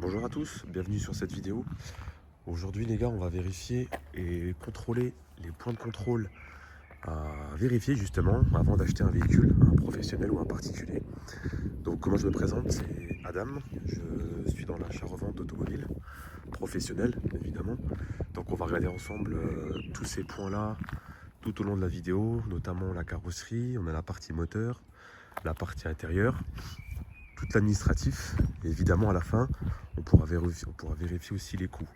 Bonjour à tous, bienvenue sur cette vidéo. Aujourd'hui les gars, on va vérifier et contrôler les points de contrôle à vérifier justement avant d'acheter un véhicule, un professionnel ou un particulier. Donc comment je me présente, c'est Adam, je suis dans l'achat-revente d'automobiles, professionnel évidemment. Donc on va regarder ensemble tous ces points-là tout au long de la vidéo, notamment la carrosserie, on a la partie moteur, la partie intérieure, tout l'administratif, et évidemment à la fin on pourra vérifier aussi les coûts.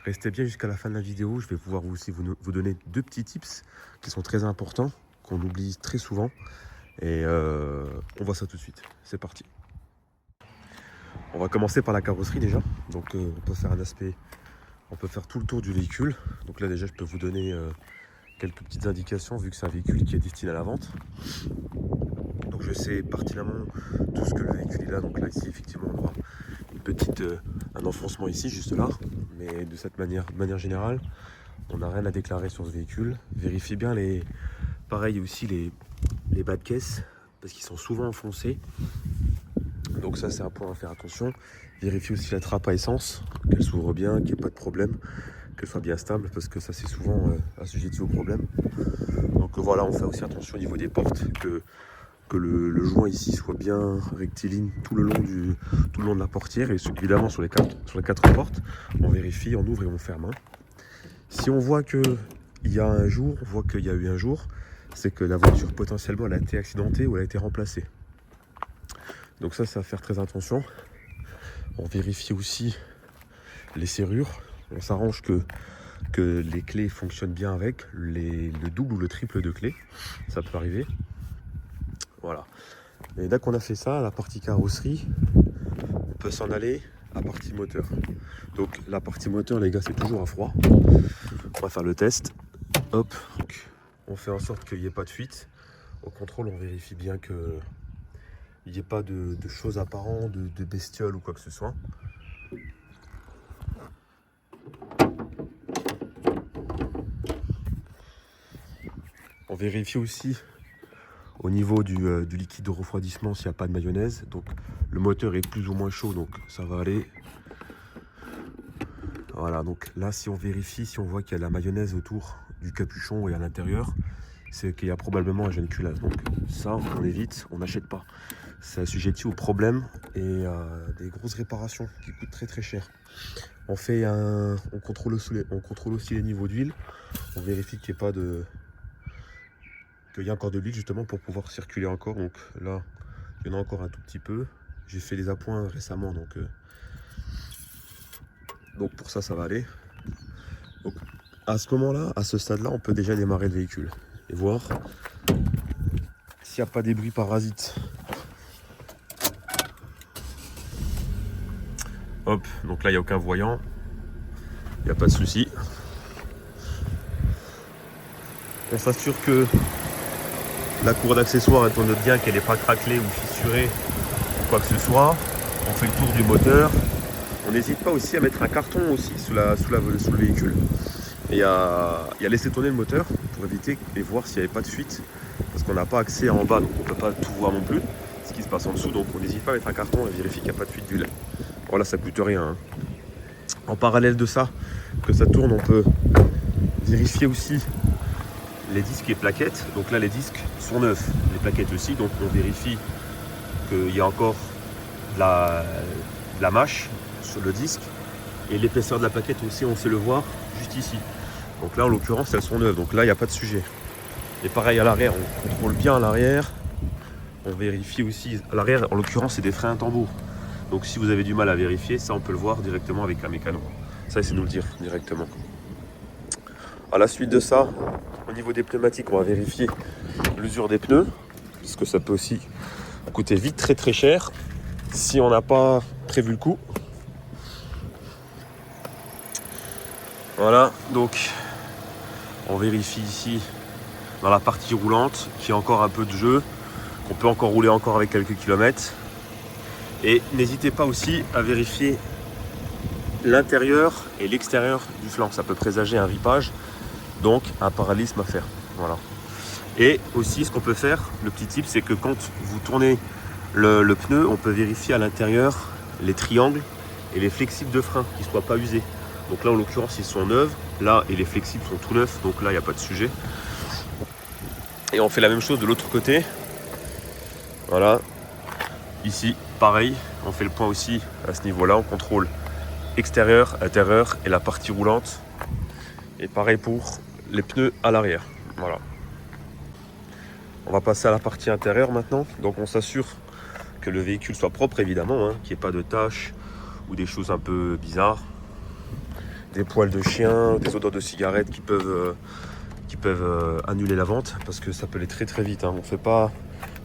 Restez bien jusqu'à la fin de la vidéo, je vais pouvoir aussi vous donner deux petits tips qui sont très importants, qu'on oublie très souvent, et on voit ça tout de suite. C'est parti. On va commencer par la carrosserie déjà. Donc on peut faire on peut faire tout le tour du véhicule. Donc là déjà je peux vous donner quelques petites indications vu que c'est un véhicule qui est destiné à la vente. Donc je sais pertinemment tout ce que le véhicule est là. Donc là ici effectivement on aura un enfoncement ici juste là, mais de manière générale on n'a rien à déclarer sur ce véhicule. Vérifiez bien pareil aussi les bas de caisse parce qu'ils sont souvent enfoncés, donc ça c'est un point à faire attention. Vérifiez aussi la trappe à essence, qu'elle s'ouvre bien, qu'il n'y ait pas de problème, qu'elle soit bien stable, parce que ça c'est souvent assujetti au problème. Donc voilà, on fait aussi attention au niveau des portes, que le joint ici soit bien rectiligne tout le long de la portière, et évidemment sur les quatre portes, on vérifie, on ouvre et on ferme. Si on voit qu'il y a eu un jour, c'est que la voiture potentiellement elle a été accidentée ou elle a été remplacée. Donc ça, c'est à faire très attention. On vérifie aussi les serrures. On s'arrange que les clés fonctionnent bien avec le double ou le triple de clés. Ça peut arriver. Voilà. Et dès qu'on a fait ça, la partie carrosserie, on peut s'en aller à la partie moteur. Donc la partie moteur, les gars, c'est toujours à froid. On va faire le test. Hop. Donc, on fait en sorte qu'il n'y ait pas de fuite. Au contrôle, on vérifie bien qu'il n'y ait pas de choses apparentes, de bestioles ou quoi que ce soit. On vérifie aussi au niveau du liquide de refroidissement s'il n'y a pas de mayonnaise. Donc le moteur est plus ou moins chaud, donc ça va aller. Voilà, donc là si on vérifie, si on voit qu'il y a de la mayonnaise autour du capuchon et à l'intérieur, c'est qu'il y a probablement un jeune culasse. Donc ça on évite, on n'achète pas. C'est assujetti au problème et des grosses réparations qui coûtent très très cher. On contrôle aussi les niveaux d'huile. On vérifie qu'il y a encore de l'huile justement pour pouvoir circuler encore. Donc là, il y en a encore un tout petit peu. J'ai fait les appoints récemment, donc pour ça, ça va aller. Donc à ce moment-là, à ce stade-là, on peut déjà démarrer le véhicule et voir s'il n'y a pas des bruits parasites. Hop, donc là il n'y a aucun voyant, il n'y a pas de souci. On s'assure que la cour d'accessoires elle tourne bien, qu'elle n'est pas craquelée ou fissurée ou quoi que ce soit. On fait le tour du moteur. On n'hésite pas aussi à mettre un carton aussi sous le véhicule et à laisser tourner le moteur pour éviter et voir s'il n'y avait pas de fuite, parce qu'on n'a pas accès en bas, donc on ne peut pas tout voir non plus ce qui se passe en dessous. Donc on n'hésite pas à mettre un carton et vérifier qu'il n'y a pas de fuite d'huile. Voilà, ça coûte rien. En parallèle de ça, que ça tourne, on peut vérifier aussi les disques et plaquettes. Donc là les disques sont neufs, les plaquettes aussi, donc on vérifie qu'il y a encore de la mâche sur le disque, et l'épaisseur de la plaquette aussi on sait le voir juste ici. Donc là en l'occurrence elles sont neuves, donc là il n'y a pas de sujet. Et pareil à l'arrière, on contrôle bien à l'arrière. On vérifie aussi à l'arrière, en l'occurrence c'est des freins à tambour. Donc si vous avez du mal à vérifier, ça on peut le voir directement avec un mécano. Ça c'est nous le dire directement. À la suite de ça, au niveau des pneumatiques, on va vérifier l'usure des pneus, parce que ça peut aussi coûter vite très très cher si on n'a pas prévu le coup. Voilà, donc on vérifie ici dans la partie roulante qu'il y a encore un peu de jeu, qu'on peut encore rouler encore avec quelques kilomètres. Et n'hésitez pas aussi à vérifier l'intérieur et l'extérieur du flanc, ça peut présager un ripage, donc un parallélisme à faire. Voilà. Et aussi ce qu'on peut faire, le petit tip, c'est que quand vous tournez le pneu, on peut vérifier à l'intérieur les triangles et les flexibles de frein qui ne soient pas usés. Donc là en l'occurrence ils sont neufs, là et les flexibles sont tout neufs, donc là il n'y a pas de sujet. Et on fait la même chose de l'autre côté. Voilà, ici pareil, on fait le point aussi à ce niveau-là, on contrôle extérieur, intérieur et la partie roulante. Et pareil pour les pneus à l'arrière. Voilà. On va passer à la partie intérieure maintenant. Donc on s'assure que le véhicule soit propre évidemment, hein, qu'il n'y ait pas de taches ou des choses un peu bizarres. Des poils de chien, des odeurs de cigarettes qui peuvent annuler la vente parce que ça peut aller très très vite. Hein. On ne fait pas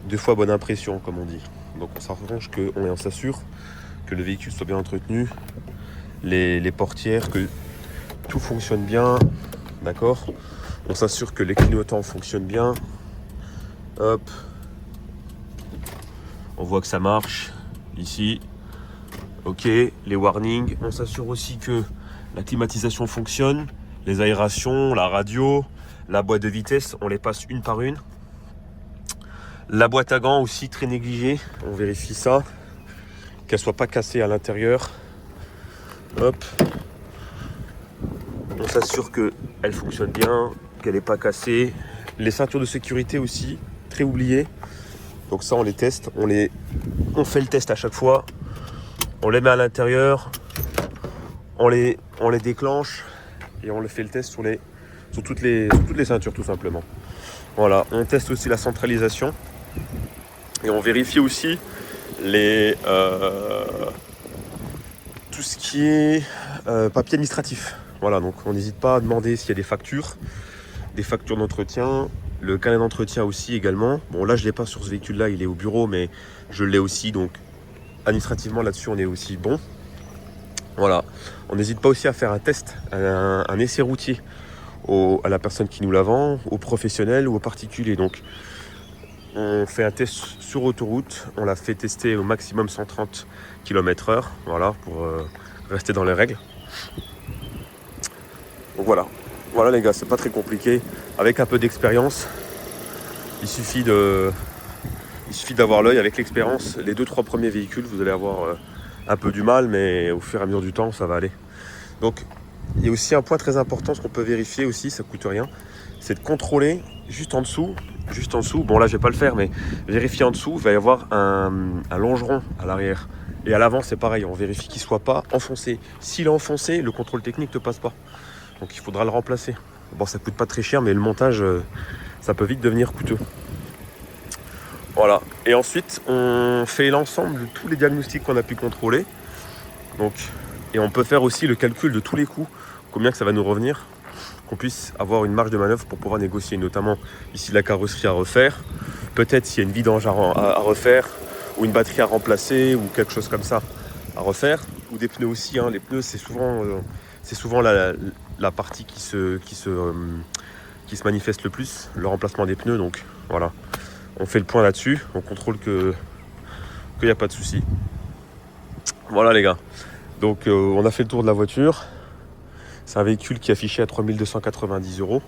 deux fois bonne impression comme on dit. Donc on s'arrange on s'assure que le véhicule soit bien entretenu, les portières, que tout fonctionne bien, d'accord. On s'assure que les clignotants fonctionnent bien. Hop, on voit que ça marche ici. Ok, les warnings. On s'assure aussi que la climatisation fonctionne, les aérations, la radio, la boîte de vitesse, on les passe une par une. La boîte à gants aussi très négligée, on vérifie ça, qu'elle soit pas cassée à l'intérieur. Hop, on s'assure qu'elle fonctionne bien, qu'elle n'est pas cassée. Les ceintures de sécurité aussi, très oubliées. Donc ça on les teste, on fait le test à chaque fois. On les met à l'intérieur, on les déclenche et on le fait le test sur toutes les ceintures tout simplement. Voilà, on teste aussi la centralisation et on vérifie aussi tout ce qui est papier administratif. Voilà, donc on n'hésite pas à demander s'il y a des factures d'entretien, le carnet d'entretien aussi également. Bon là je ne l'ai pas sur ce véhicule là, il est au bureau mais je l'ai aussi, donc administrativement là-dessus on est aussi bon. Voilà, on n'hésite pas aussi à faire un test, un essai routier à la personne qui nous la vend, aux professionnels ou aux particuliers. Donc on fait un test sur autoroute, on l'a fait tester au maximum 130 km/h, voilà, pour rester dans les règles. Donc voilà les gars, c'est pas très compliqué. Avec un peu d'expérience, il suffit d'avoir l'œil. Avec l'expérience, les 2-3 premiers véhicules, vous allez avoir un peu du mal, mais au fur et à mesure du temps, ça va aller. Donc il y a aussi un point très important, ce qu'on peut vérifier aussi, ça coûte rien, c'est de contrôler juste en dessous, bon là je vais pas le faire, mais vérifier en dessous, il va y avoir un longeron à l'arrière. Et à l'avant c'est pareil, on vérifie qu'il soit pas enfoncé. S'il est enfoncé, le contrôle technique ne passe pas. Donc il faudra le remplacer. Bon, ça coûte pas très cher, mais le montage, ça peut vite devenir coûteux. Voilà. Et ensuite, on fait l'ensemble de tous les diagnostics qu'on a pu contrôler. Donc, et on peut faire aussi le calcul de tous les coûts, combien que ça va nous revenir, qu'on puisse avoir une marge de manœuvre pour pouvoir négocier, notamment ici la carrosserie à refaire, peut-être s'il y a une vidange à refaire, ou une batterie à remplacer, ou quelque chose comme ça à refaire, ou des pneus aussi. Hein. Les pneus, c'est souvent la partie qui se manifeste le plus, le remplacement des pneus. Donc voilà, on fait le point là-dessus, on contrôle qu'il n'y a pas de souci. Voilà les gars, donc on a fait le tour de la voiture. C'est un véhicule qui est affiché à 3290 €,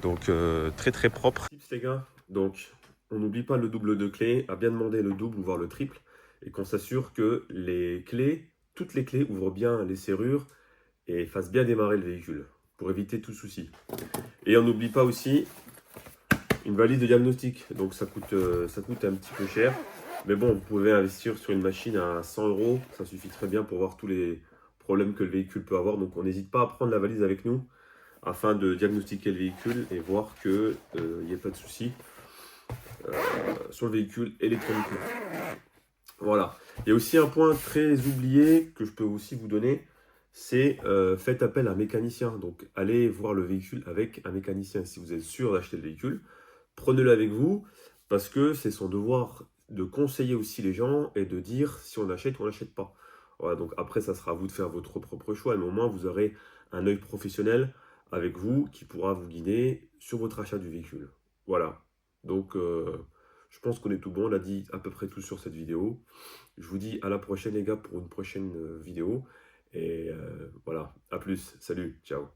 donc très très propre. Tips les gars, donc on n'oublie pas le double de clés, à bien demander le double ou voire le triple, et qu'on s'assure que toutes les clés ouvrent bien les serrures et fassent bien démarrer le véhicule, pour éviter tout souci. Et on n'oublie pas aussi une valise de diagnostic, donc ça coûte un petit peu cher, mais bon, vous pouvez investir sur une machine à 100 €, ça suffit très bien pour voir tous les problèmes que le véhicule peut avoir. Donc on n'hésite pas à prendre la valise avec nous afin de diagnostiquer le véhicule et voir qu'il n'y ait pas de souci sur le véhicule électroniquement. Voilà. Il y a aussi un point très oublié que je peux aussi vous donner, c'est faites appel à un mécanicien. Donc allez voir le véhicule avec un mécanicien. Si vous êtes sûr d'acheter le véhicule, prenez-le avec vous, parce que c'est son devoir de conseiller aussi les gens et de dire si on achète ou on n'achète pas. Voilà, donc après ça sera à vous de faire votre propre choix, mais au moins vous aurez un œil professionnel avec vous qui pourra vous guider sur votre achat du véhicule. Voilà, donc je pense qu'on est tout bon, on a dit à peu près tout sur cette vidéo. Je vous dis à la prochaine les gars pour une prochaine vidéo. Et voilà, à plus, salut, ciao.